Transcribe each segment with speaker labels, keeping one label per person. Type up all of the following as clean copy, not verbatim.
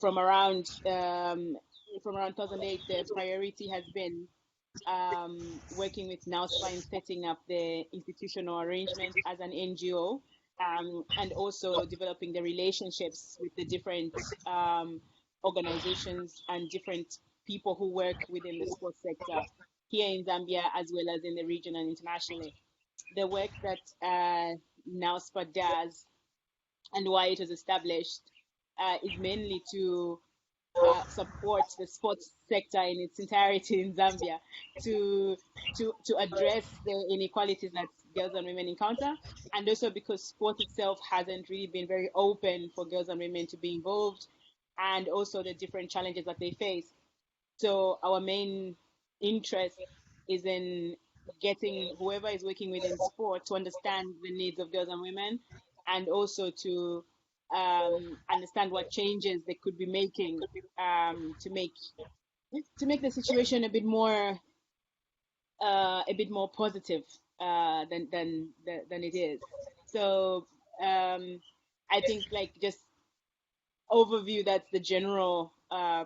Speaker 1: from around 2008, the priority has been working with NOWSPAR in setting up the institutional arrangement as an NGO, and also developing the relationships with the different organizations and different people who work within the sports sector here in Zambia as well as in the region and internationally. The work that NOWSPAR does and why it was established is mainly to support the sports sector in its entirety in Zambia, to address the inequalities that girls and women encounter, and also because sport itself hasn't really been very open for girls and women to be involved, and also the different challenges that they face. So our main interest is in getting whoever is working within sport to understand the needs of girls and women, and also to understand what changes they could be making to make the situation a bit more positive than it is. So I think, like, just overview, that's the general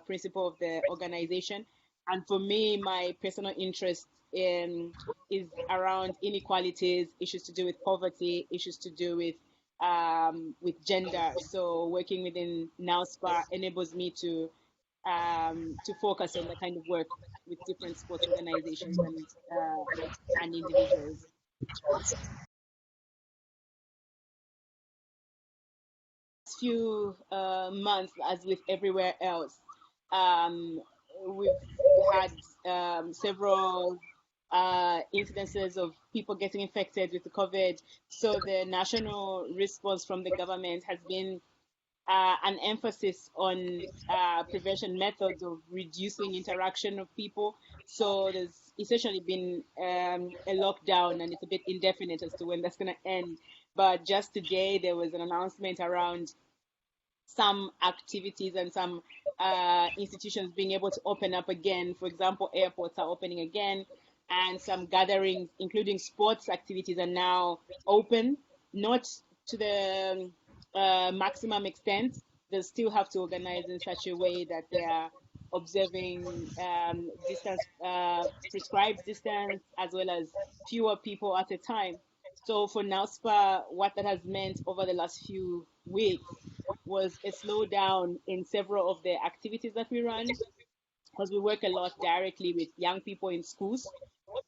Speaker 1: principle of the organization. And for me, my personal interest is around inequalities, issues to do with poverty, issues to do with gender. So working within NOWSPAR enables me to focus on the kind of work with different sports organizations and individuals. Few months, as with everywhere else, we've had several incidences of people getting infected with the COVID. So the national response from the government has been an emphasis on prevention methods of reducing interaction of people. So there's essentially been a lockdown, and it's a bit indefinite as to when that's going to end. But just today, there was an announcement around some activities and some institutions being able to open up again. For example, airports are opening again, and some gatherings, including sports activities, are now open, not to the maximum extent. They still have to organize in such a way that they are observing distance, prescribed distance, as well as fewer people at a time. So for NOWSPAR, what that has meant over the last few weeks was a slowdown in several of the activities that we run, because we work a lot directly with young people in schools,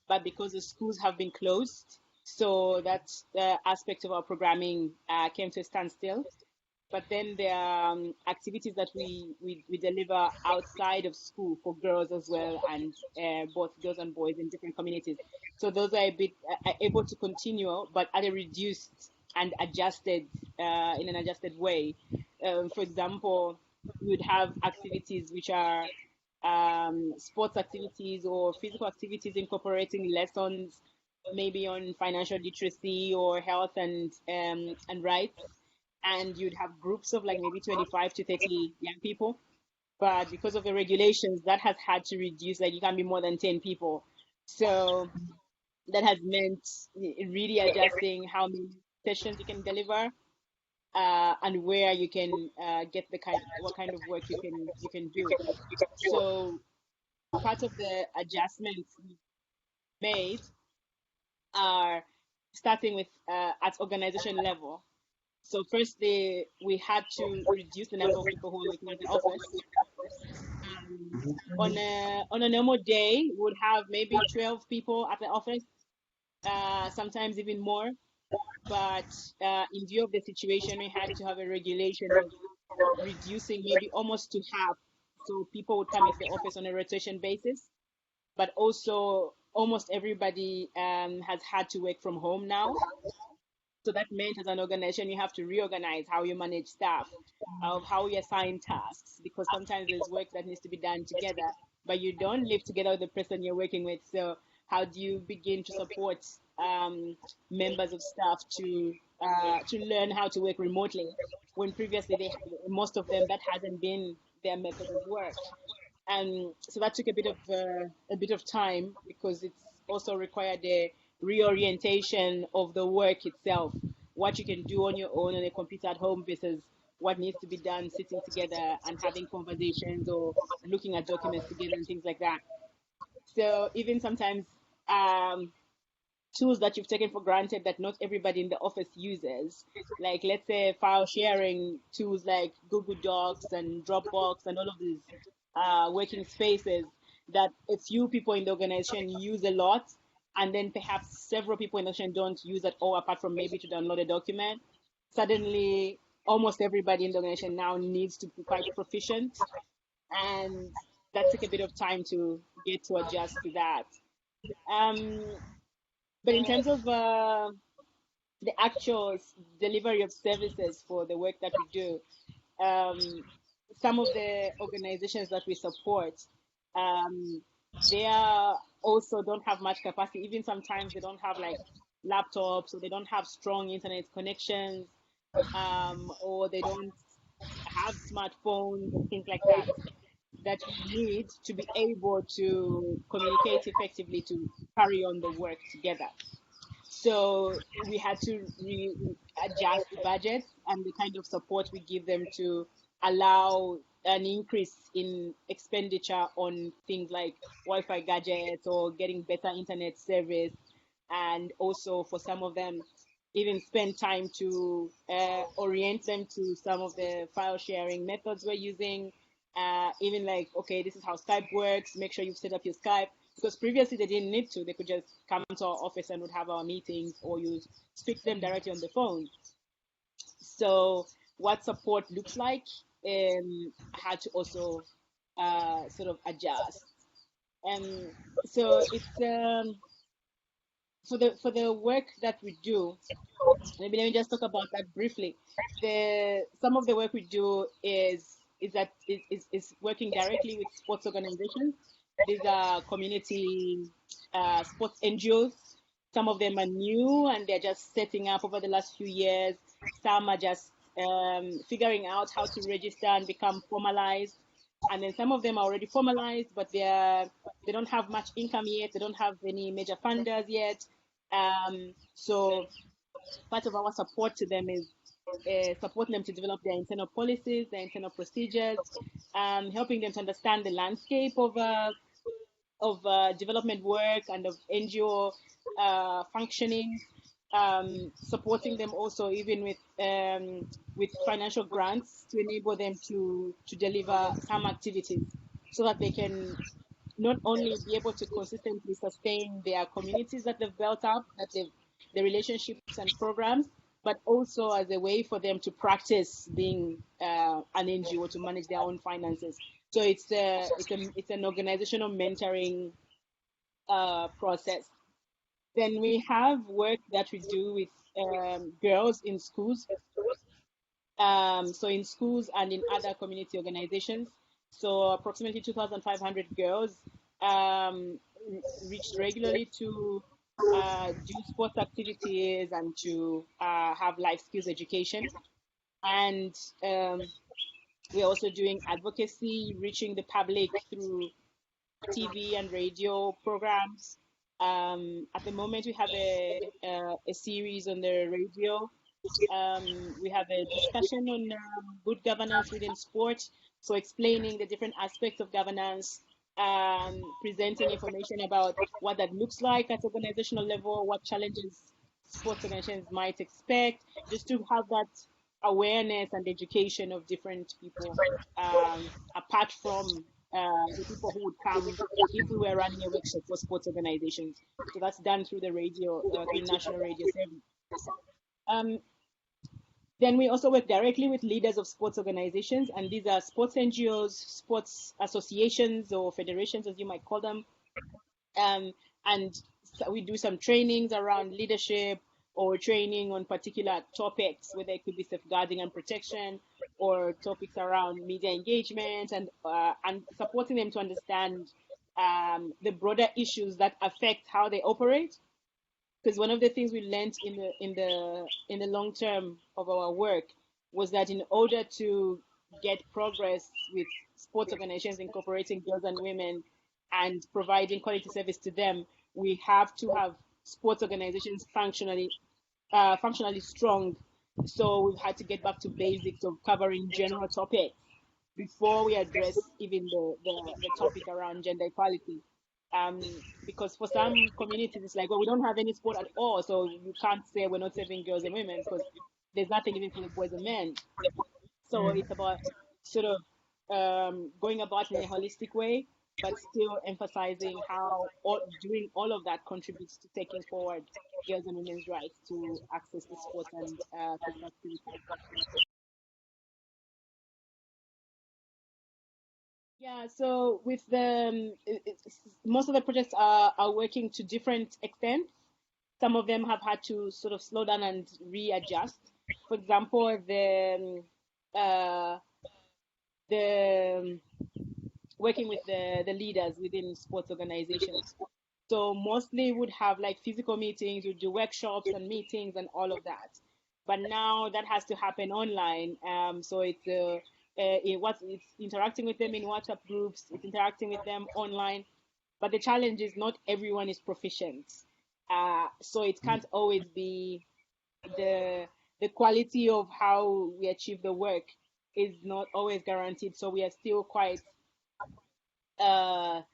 Speaker 1: but because the schools have been closed, so that aspect of our programming came to a standstill. But then there are activities that we deliver outside of school for girls as well, and both girls and boys in different communities. So those are a bit able to continue, but at a reduced and adjusted in an adjusted way. For example, we would have activities which are sports activities or physical activities incorporating lessons maybe on financial literacy or health and rights, and you'd have groups of like maybe 25 to 30 young people. But because of the regulations, that has had to reduce, like you can't be more than 10 people. So that has meant really adjusting how many sessions you can deliver, and where you can get what kind of work you can do. So part of the adjustments we made are starting with at organization level. So firstly, we had to reduce the number of people who were working in the office. On a normal day, we would have maybe 12 people at the office, sometimes even more. But in view of the situation, we had to have a regulation of reducing maybe almost to half. So people would come into the office on a rotation basis, but also almost everybody has had to work from home now. So that meant, as an organization, you have to reorganize how you manage staff, of how you assign tasks, because sometimes there's work that needs to be done together, but you don't live together with the person you're working with. So how do you begin to support members of staff to learn how to work remotely, when previously most of them, that hasn't been their method of work? And so that took a bit of time, because it's also required a reorientation of the work itself, what you can do on your own on a computer at home versus what needs to be done, sitting together and having conversations or looking at documents together and things like that. So even sometimes tools that you've taken for granted that not everybody in the office uses, like let's say file sharing tools like Google Docs and Dropbox and all of these working spaces that a few people in the organization use a lot, and then perhaps several people in the organization don't use at all, apart from maybe to download a document. Suddenly, almost everybody in the organization now needs to be quite proficient, and that took a bit of time to get to adjust to that. But in terms of the actual delivery of services for the work that we do, um, some of the organizations that we support, um, they are also don't have much capacity. Even sometimes they don't have like laptops, or they don't have strong internet connections, or they don't have smartphones and things like that, that we need to be able to communicate effectively to carry on the work together. So we had to adjust the budget and the kind of support we give them to allow an increase in expenditure on things like Wi-Fi gadgets or getting better internet service, and also for some of them even spend time to orient them to some of the file sharing methods we're using. Even like, okay, this is how Skype works. Make sure you've set up your Skype, because previously they didn't need to. They could just come to our office and would have our meetings, or you speak to them directly on the phone. So what support looks like, I had to also sort of adjust. So it's for the work that we do. Maybe let me just talk about that briefly. Some of the work we do is working directly with sports organizations. These are community sports NGOs. Some of them are new and they're just setting up over the last few years. Some are just figuring out how to register and become formalized. And then some of them are already formalized, but they don't have much income yet. They don't have any major funders yet. So part of our support to them is supporting them to develop their internal policies, their internal procedures, helping them to understand the landscape of development work and of NGO functioning, supporting them also even with financial grants to enable them to deliver some activities so that they can not only be able to consistently sustain their communities that they've built up, the relationships and programs, but also as a way for them to practice being an NGO, to manage their own finances. So it's an organizational mentoring process. Then we have work that we do with girls in schools. So in schools and in other community organizations. So approximately 2,500 girls reached regularly to do sports activities and to have life skills education. And we're also doing advocacy, reaching the public through TV and radio programs. At the moment, we have a series on the radio. We have a discussion on good governance within sport, so explaining the different aspects of governance, presenting information about what that looks like at organizational level, what challenges sports organizations might expect, just to have that awareness and education of different people, apart from the people who would come if we were running a workshop for sports organizations. So that's done through the radio, through national radio service. Then we also work directly with leaders of sports organizations, and these are sports NGOs, sports associations or federations, as you might call them. And so we do some trainings around leadership or training on particular topics, whether it could be safeguarding and protection or topics around media engagement, and supporting them to understand the broader issues that affect how they operate. Because one of the things we learned in the long term of our work was that in order to get progress with sports organizations incorporating girls and women and providing quality service to them, we have to have sports organizations functionally strong So we've had to get back to basics of covering general topics before we address even the topic around gender equality. Because for some communities, it's like, well, we don't have any sport at all, so you can't say we're not serving girls and women because there's nothing even for the boys and men. So it's about sort of going about in a holistic way, but still emphasizing how doing all of that contributes to taking forward girls and women's rights to access the sports and physical activity. Yeah, so with most of the projects are working to different extents. Some of them have had to sort of slow down and readjust. For example, the working with the leaders within sports organizations. So mostly would have like physical meetings, would do workshops and meetings and all of that. But now that has to happen online. So it's interacting with them in WhatsApp groups, it's interacting with them online. But the challenge is not everyone is proficient. So it can't always be the the quality of how we achieve the work is not always guaranteed. So we are still quite how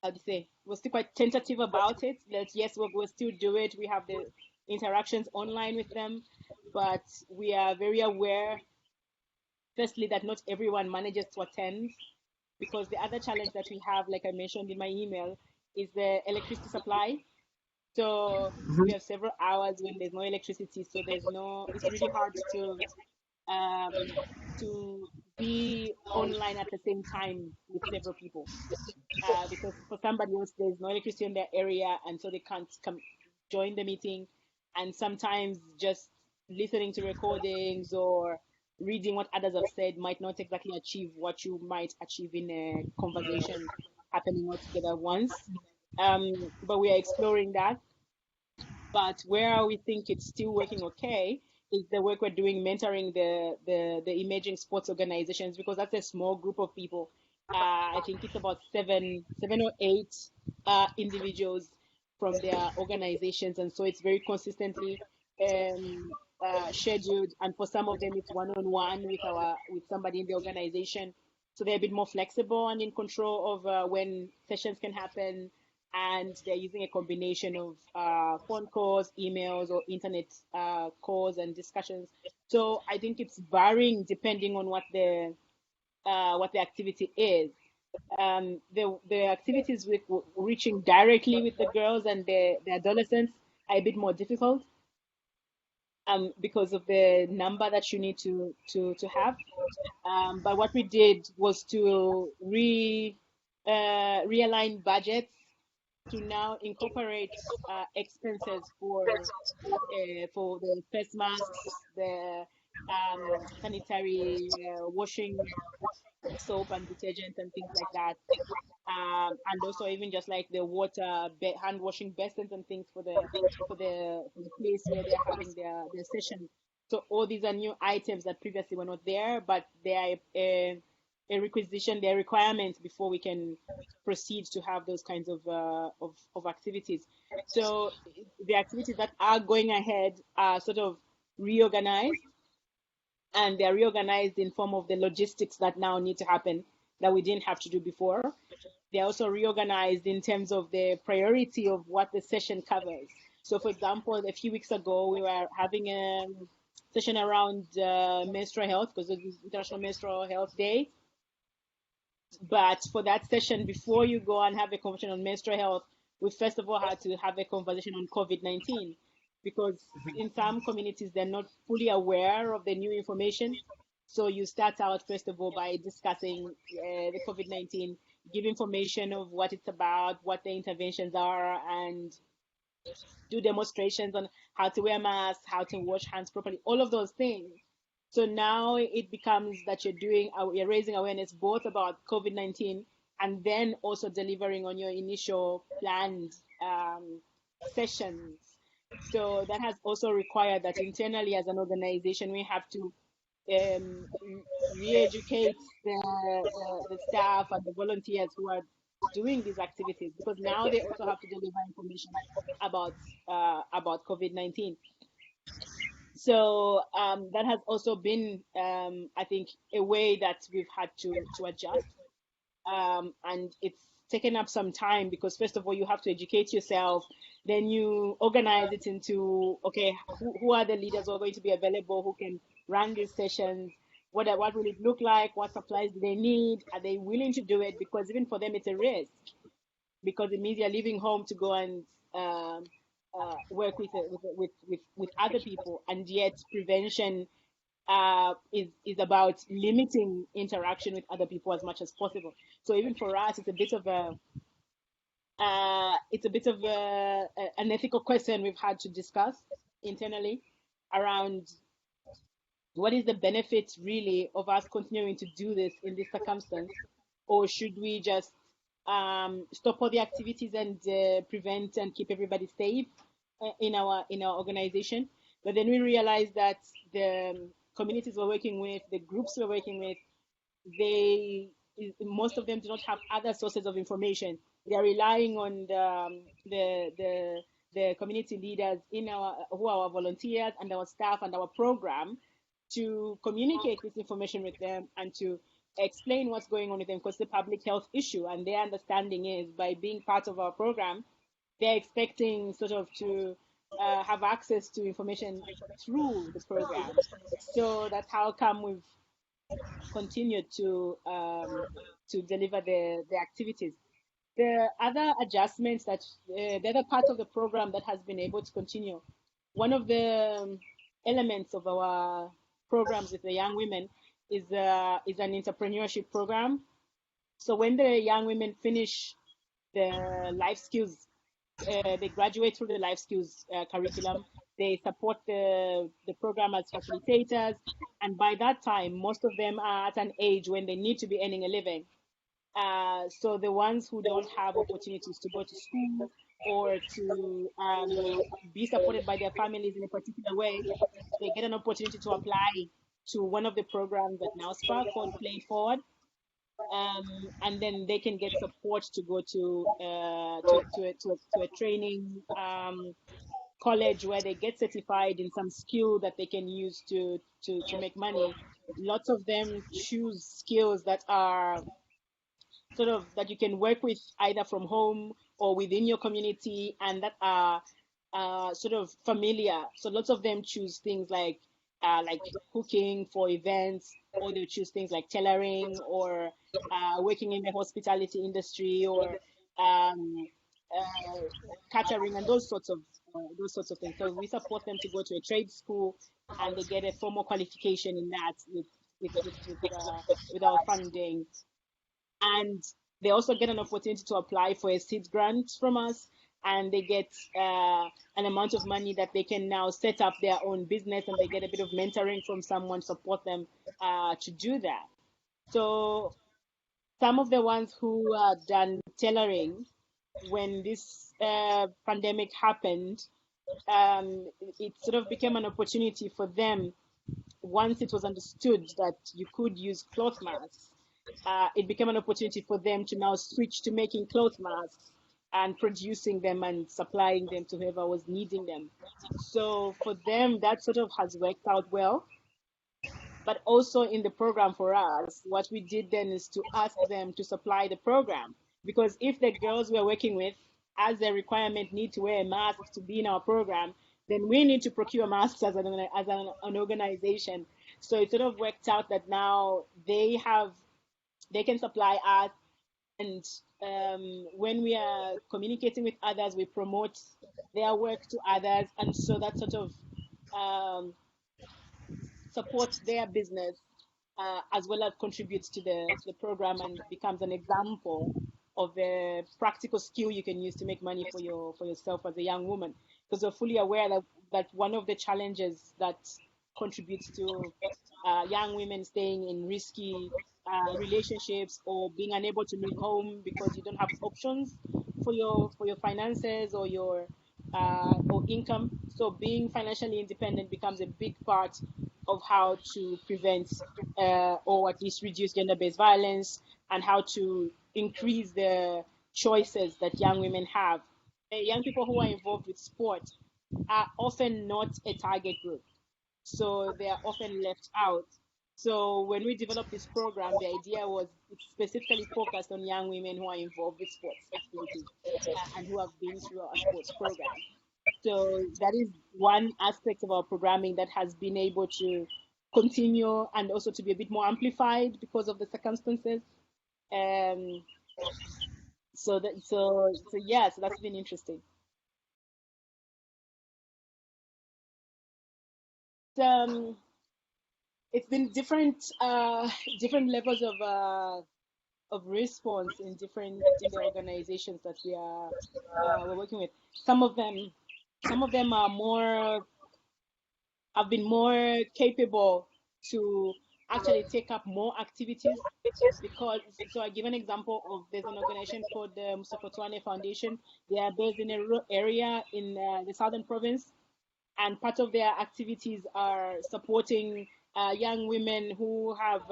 Speaker 1: to say, we're still quite tentative about it. That yes, we'll still do it. We have the interactions online with them, but we are very aware, firstly, that not everyone manages to attend, because the other challenge that we have, like I mentioned in my email, is the electricity supply. So we have several hours when there's no electricity, so it's really hard um, to be online at the same time with several people. Because for somebody else there's no electricity in their area and so they can't come join the meeting, and sometimes just listening to recordings or reading what others have said might not exactly achieve what you might achieve in a conversation happening all together once. But we are exploring that. But where we think it's still working okay is the work we're doing mentoring the emerging sports organizations, because that's a small group of people. I think it's about seven or eight individuals from their organizations, and so it's very consistently scheduled. And for some of them, it's one-on-one with somebody in the organization, so they're a bit more flexible and in control of when sessions can happen, and they're using a combination of phone calls, emails, or internet calls and discussions. So I think it's varying depending on what the activity is. The activities with reaching directly with the girls and the adolescents are a bit more difficult, because of the number that you need to have. But what we did was to realign budgets to now incorporate expenses for the face masks, the sanitary washing soap and detergent and things like that, and also even just like the hand washing basins and things for the place where they're having their session. So all these are new items that previously were not there, but they are a requisition, they're requirements before we can proceed to have those kinds of activities. So the activities that are going ahead are sort of reorganized, and they're reorganized in form of the logistics that now need to happen that we didn't have to do before. They're also reorganized in terms of the priority of what the session covers. So, for example, a few weeks ago, we were having a session around menstrual health because it's International Menstrual Health Day. But for that session, before you go and have a conversation on menstrual health, we first of all had to have a conversation on COVID-19, because in some communities, they're not fully aware of the new information. So you start out, first of all, by discussing the COVID-19, give information of what it's about, what the interventions are, and do demonstrations on how to wear masks, how to wash hands properly, all of those things. So now it becomes that you're raising awareness both about COVID-19 and then also delivering on your initial planned sessions. So that has also required that internally as an organization, we have to um, re-educate the staff and the volunteers who are doing these activities, because now they also have to deliver information about COVID-19. So that has also been, I think, a way that we've had to adjust, and it's taken up some time because first of all you have to educate yourself, then you organize it into, okay, who are the leaders who are going to be available, who can run these sessions, what will it look like, what supplies do they need, are they willing to do it, because even for them it's a risk, because it means you're leaving home to go and work with other people, and yet prevention is about limiting interaction with other people as much as possible. So even for us, it's a bit of an ethical question we've had to discuss internally around what is the benefit really of us continuing to do this in this circumstance, or should we just stop all the activities and prevent and keep everybody safe in our organization? But then we realized that the communities we're working with, the groups we're working with, they most of them do not have other sources of information. They are relying on the community leaders in our who are our volunteers and our staff and our program to communicate this information with them and to explain what's going on with them, because it's a public health issue, and their understanding is by being part of our program, they're expecting sort of to have access to information through the program. So that's how come we've continued to deliver the activities. The other adjustments that the other part of the program that has been able to continue, one of the elements of our programs with the young women is an entrepreneurship program. So when the young women finish the life skills, they graduate through the life skills curriculum. They support the program as facilitators, and by that time, most of them are at an age when they need to be earning a living. So the ones who don't have opportunities to go to school or to be supported by their families in a particular way, they get an opportunity to apply to one of the programs at NOWSPAR called Play Forward, and then they can get support to go to a training college where they get certified in some skill that they can use to make money. Lots of them choose skills that are sort of that you can work with either from home or within your community, and that are sort of familiar. So lots of them choose things like cooking for events, or they choose things like tailoring, or working in the hospitality industry, or um, catering, and those sorts of things. So we support them to go to a trade school, and they get a formal qualification in that with our funding, and they also get an opportunity to apply for a seed grant from us, and they get an amount of money that they can now set up their own business, and they get a bit of mentoring from someone support them to do that. So some of the ones who done tailoring when this pandemic happened, it sort of became an opportunity for them once it was understood that you could use cloth masks. It became an opportunity for them to now switch to making cloth masks and producing them and supplying them to whoever was needing them. So for them, that sort of has worked out well. But also in the program for us, what we did then is to ask them to supply the program. Because if the girls we're working with, as a requirement, need to wear a mask to be in our program, then we need to procure masks as an organization. So it sort of worked out that now they can supply us, and when we are communicating with others, we promote their work to others, and so that sort of um, supports their business as well as contributes to the program, and becomes an example of a practical skill you can use to make money for yourself as a young woman, because we're fully aware that one of the challenges that contributes to young women staying in risky relationships, or being unable to leave home because you don't have options for your finances or income. So being financially independent becomes a big part of how to prevent or at least reduce gender-based violence, and how to increase the choices that young women have. Young people who are involved with sport are often not a target group. so they are often left out. So when we developed this program, the idea was it's specifically focused on young women who are involved with sports activities and who have been through our sports program. So that is one aspect of our programming that has been able to continue and also to be a bit more amplified because of the circumstances. Um, so yeah, so that's been interesting. Um, it's been different levels of response in the organizations that we're working with. Some of them some of them are more have been more capable to actually take up more activities because so I give an example of there's an organization called the Musokotwane Foundation. They are based in a rural area in the southern province, and part of their activities are supporting young women who have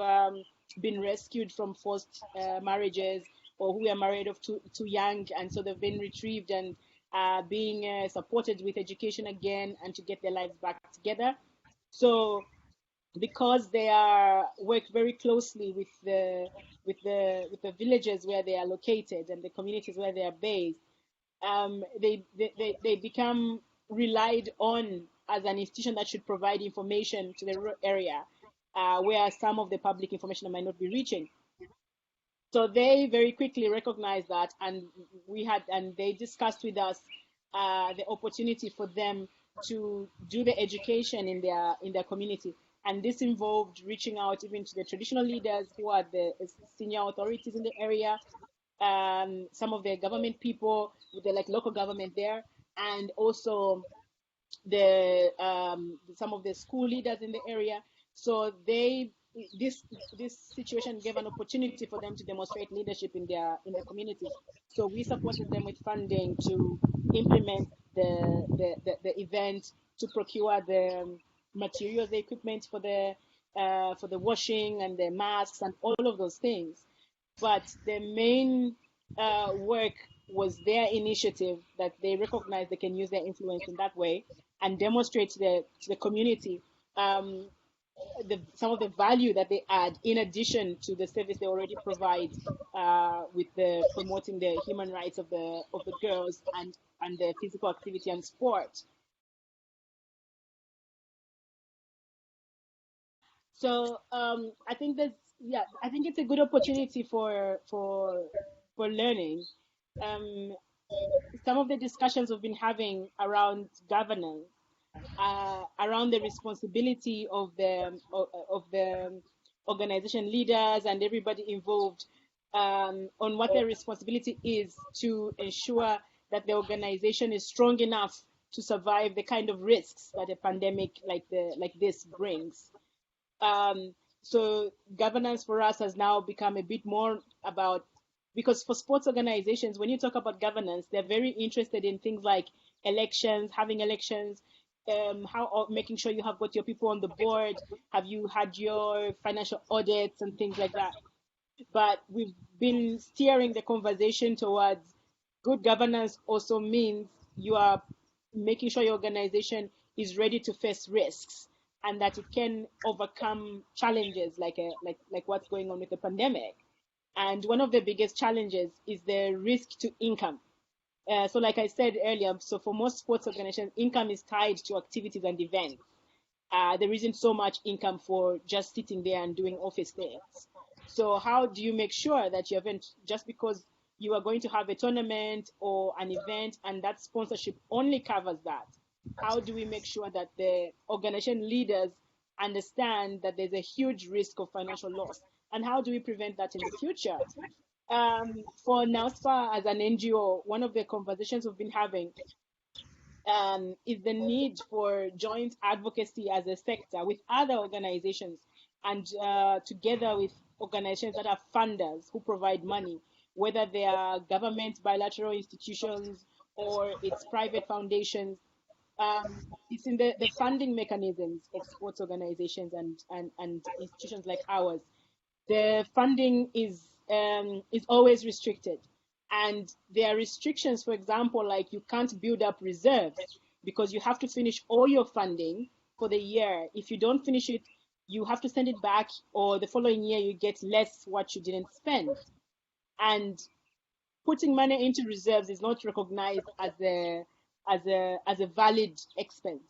Speaker 1: been rescued from forced marriages or who are married off too young, and so they've been retrieved and being supported with education again and to get their lives back together. So because they are work very closely with the villages where they are located and the communities where they are based, they become relied on as an institution that should provide information to the rural area where some of the public information might not be reaching. So they very quickly recognized that, and they discussed with us the opportunity for them to do the education in their community. And this involved reaching out even to the traditional leaders who are the senior authorities in the area, some of the government people with the like local government there, and also the some of the school leaders in the area. So this this situation gave an opportunity for them to demonstrate leadership in their communities. So we supported them with funding to implement the event, to procure the materials, the equipment for the washing and the masks and all of those things. But the main work was their initiative that they recognize they can use their influence in that way and demonstrate to the community um, some of the value that they add in addition to the service they already provide with the promoting the human rights of the girls and the physical activity and sport. So I think I think it's a good opportunity for learning. Um, some of the discussions we've been having around governance, around the responsibility of the organization leaders and everybody involved on what their responsibility is to ensure that the organization is strong enough to survive the kind of risks that a pandemic like this brings. Um, so governance for us has now become a bit more about, because for sports organizations, when you talk about governance, they're very interested in things like elections, having elections, how making sure you have got your people on the board, have you had your financial audits and things like that. But we've been steering the conversation towards good governance also means you are making sure your organization is ready to face risks and that it can overcome challenges like what's going on with the pandemic. And one of the biggest challenges is the risk to income. So like I said earlier, so for most sports organizations, income is tied to activities and events. There isn't so much income for just sitting there and doing office things. So how do you make sure that you haven't, just because you are going to have a tournament or an event and that sponsorship only covers that? How do we make sure that the organization leaders understand that there's a huge risk of financial loss? And how do we prevent that in the future? For NOWSPAR as an NGO, one of the conversations we've been having is the need for joint advocacy as a sector with other organizations and together with organizations that are funders who provide money, whether they are government bilateral institutions or it's private foundations. It's in the funding mechanisms of sports organizations and institutions like ours. The funding is always restricted, and there are restrictions. For example, like you can't build up reserves because you have to finish all your funding for the year. If you don't finish it, you have to send it back, or the following year you get less what you didn't spend. And putting money into reserves is not recognized as a valid expense.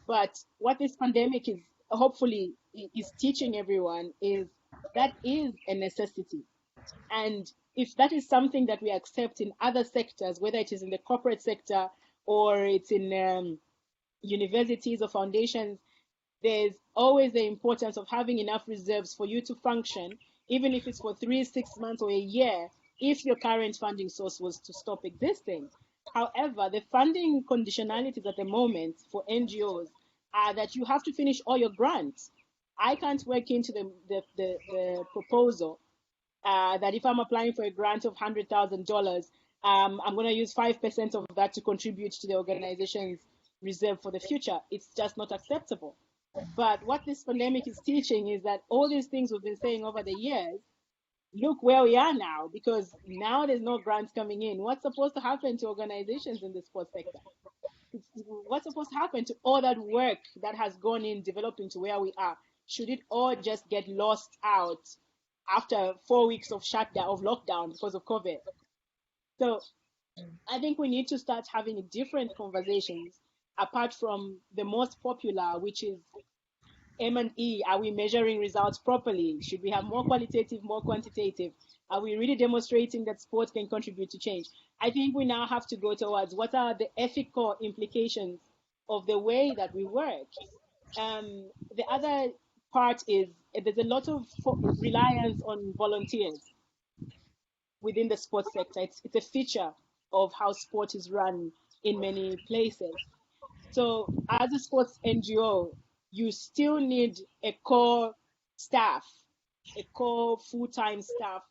Speaker 1: But what this pandemic is hopefully is teaching everyone is that is a necessity. And if that is something that we accept in other sectors, whether it is in the corporate sector or it's in universities or foundations, there's always the importance of having enough reserves for you to function, even if it's for 3, 6 months or a year, if your current funding source was to stop existing. However, the funding conditionalities at the moment for NGOs are that you have to finish all your grants. I can't work into the proposal that if I'm applying for a grant of $100,000, I'm going to use 5% of that to contribute to the organization's reserve for the future. It's just not acceptable. But what this pandemic is teaching is that all these things we've been saying over the years, look where we are now, because now there's no grants coming in. What's supposed to happen to organizations in the sports sector? What's supposed to happen to all that work that has gone in developing to where we are? Should it all just get lost out after 4 weeks of shutdown, of lockdown because of COVID? So I think we need to start having different conversations apart from the most popular, which is M&E. Are we measuring results properly? Should we have more qualitative, more quantitative? Are we really demonstrating that sport can contribute to change? I think we now have to go towards what are the ethical implications of the way that we work. The other part is there's a lot of reliance on volunteers within the sports sector. It's a feature of how sport is run in many places. So as a sports NGO, you still need a core staff, a core full-time staff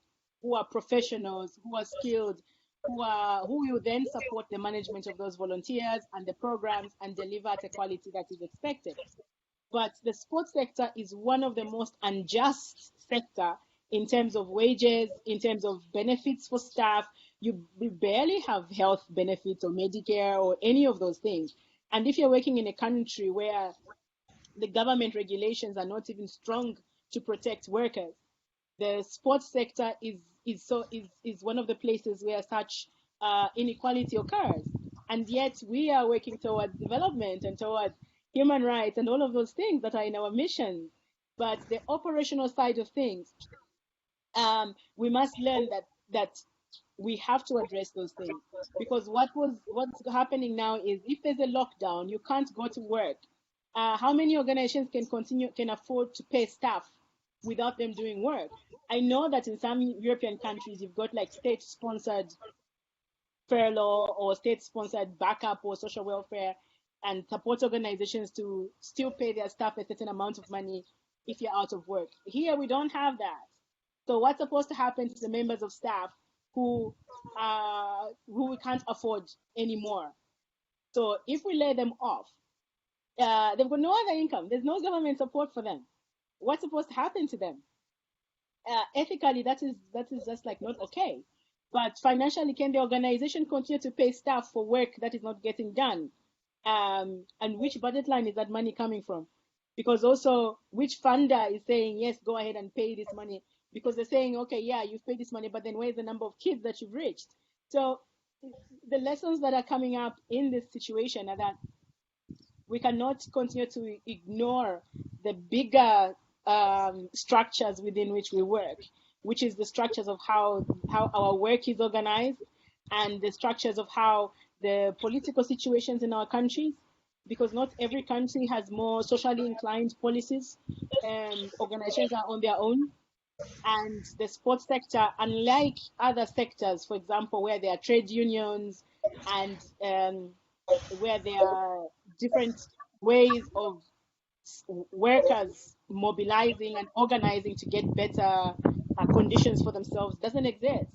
Speaker 1: who are professionals, who are skilled, who will then support the management of those volunteers and the programs and deliver at a quality that is expected. But the sports sector is one of the most unjust sector in terms of wages, in terms of benefits for staff. You barely have health benefits or Medicare or any of those things. And if you're working in a country where the government regulations are not even strong to protect workers, the sports sector is one of the places where such inequality occurs. And yet we are working towards development and towards human rights and all of those things that are in our mission. But the operational side of things, we must learn that we have to address those things, because what's happening now is if there's a lockdown, you can't go to work. How many organizations can afford to pay staff without them doing work? I know that in some European countries, you've got like state-sponsored furlough or state-sponsored backup or social welfare and support organizations to still pay their staff a certain amount of money if you're out of work. Here, we don't have that. So what's supposed to happen to the members of staff who we can't afford anymore? So if we lay them off, they've got no other income. There's no government support for them. What's supposed to happen to them? Ethically, that is just like not okay. But financially, can the organization continue to pay staff for work that is not getting done? And which budget line is that money coming from? Because also, which funder is saying, yes, go ahead and pay this money? Because they're saying, okay, yeah, you've paid this money, but then where's the number of kids that you've reached? So the lessons that are coming up in this situation are that we cannot continue to ignore the bigger structures within which we work, which is the structures of how our work is organized and the structures of how the political situations in our countries, because not every country has more socially inclined policies. Organizations are on their own. And the sports sector, unlike other sectors, for example, where there are trade unions and where there are different ways of workers mobilizing and organizing to get better conditions for themselves, doesn't exist.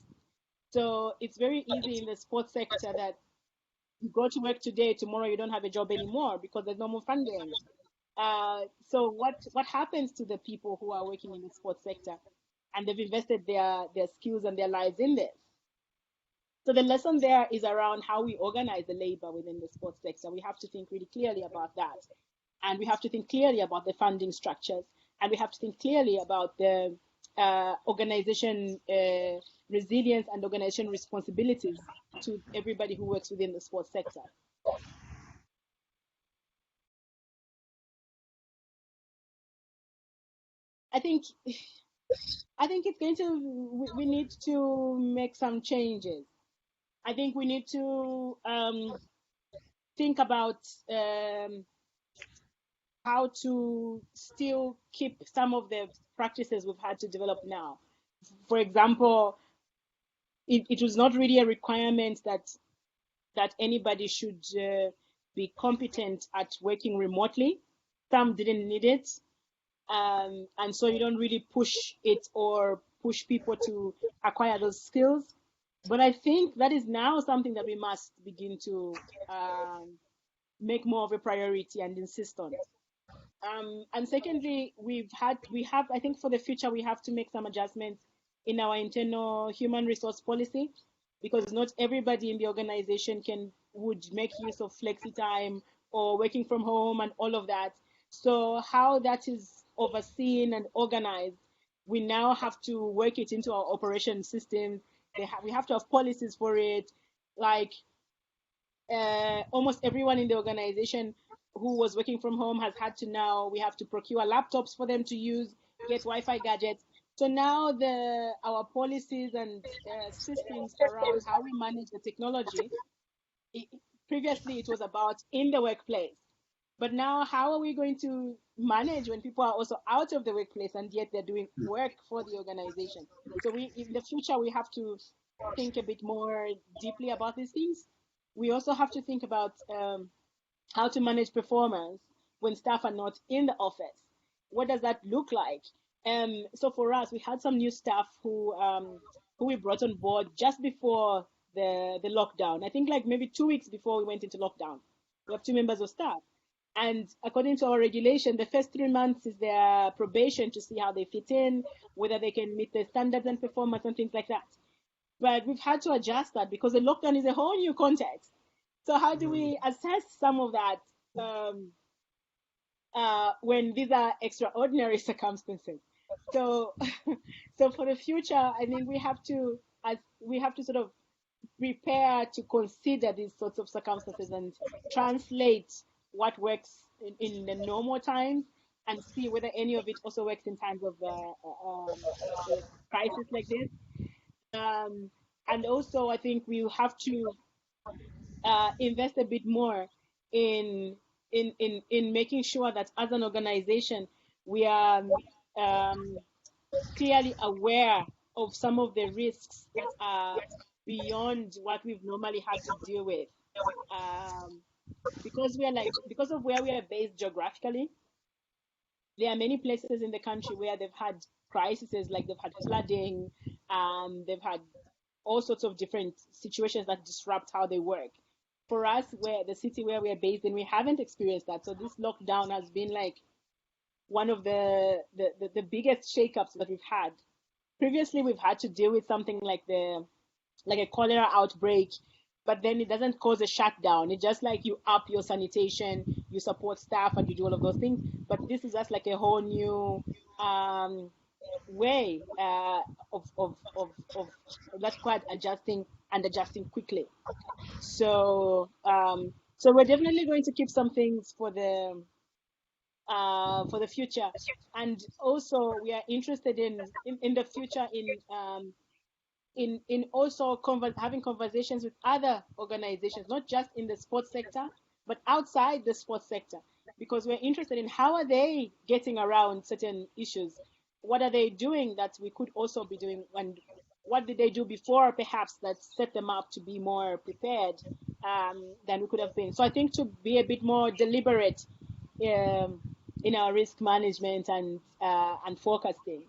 Speaker 1: So it's very easy in the sports sector that you go to work today, tomorrow you don't have a job anymore because there's no more funding. So what happens to the people who are working in the sports sector and they've invested their skills and their lives in this? So the lesson there is around how we organize the labor within the sports sector. We have to think really clearly about that. and we have to think clearly about the funding structures, and we have to think clearly about the organization resilience and organization responsibilities to everybody who works within the sports sector. I think it's going to, we need to make some changes. I think we need to think about how to still keep some of the practices we've had to develop now. For example, it was not really a requirement that anybody should be competent at working remotely. Some didn't need it. And so you don't really push it or push people to acquire those skills. But I think that is now something that we must begin to make more of a priority and insist on. And secondly, we have, I think for the future, we have to make some adjustments in our internal human resource policy, because not everybody in the organization would make use of flexi time or working from home and all of that. So how that is overseen and organized, we now have to work it into our operation systems. We have to have policies for it. Like almost everyone in the organization who was working from home has had to now, we have to procure laptops for them to use, get Wi-Fi gadgets. So now our policies and systems around how we manage the technology, previously it was about in the workplace. But now how are we going to manage when people are also out of the workplace and yet they're doing work for the organization? So in the future, we have to think a bit more deeply about these things. We also have to think about how to manage performance when staff are not in the office. What does that look like? So for us, we had some new staff who we brought on board just before the lockdown. I think like maybe 2 weeks before we went into lockdown. We have 2 members of staff. And according to our regulation, the first 3 months is their probation to see how they fit in, whether they can meet the standards and performance and things like that. But we've had to adjust that because the lockdown is a whole new context. So how do we assess some of that when these are extraordinary circumstances? So, so for the future, I think we have to sort of prepare to consider these sorts of circumstances and translate what works in the normal times and see whether any of it also works in times of crisis like this. And also, I think we have to invest a bit more in making sure that as an organization we are clearly aware of some of the risks that are beyond what we've normally had to deal with. Because of where we are based geographically, there are many places in the country where they've had crises, like they've had flooding, they've had all sorts of different situations that disrupt how they work. For us, where the city where we are based in, we haven't experienced that. So this lockdown has been like one of the biggest shakeups that we've had. Previously, we've had to deal with something like a cholera outbreak, but then it doesn't cause a shutdown. It's just like you up your sanitation, you support staff, and you do all of those things. But this is just like a whole new way of that's quite adjusting quickly. So so we're definitely going to keep some things for the future, and also we are interested in the future in also having conversations with other organizations, not just in the sports sector, but outside the sports sector, because we're interested in how are they getting around certain issues. What are they doing that we could also be doing, and what did they do before perhaps that set them up to be more prepared than we could have been. So I think to be a bit more deliberate in our risk management and forecasting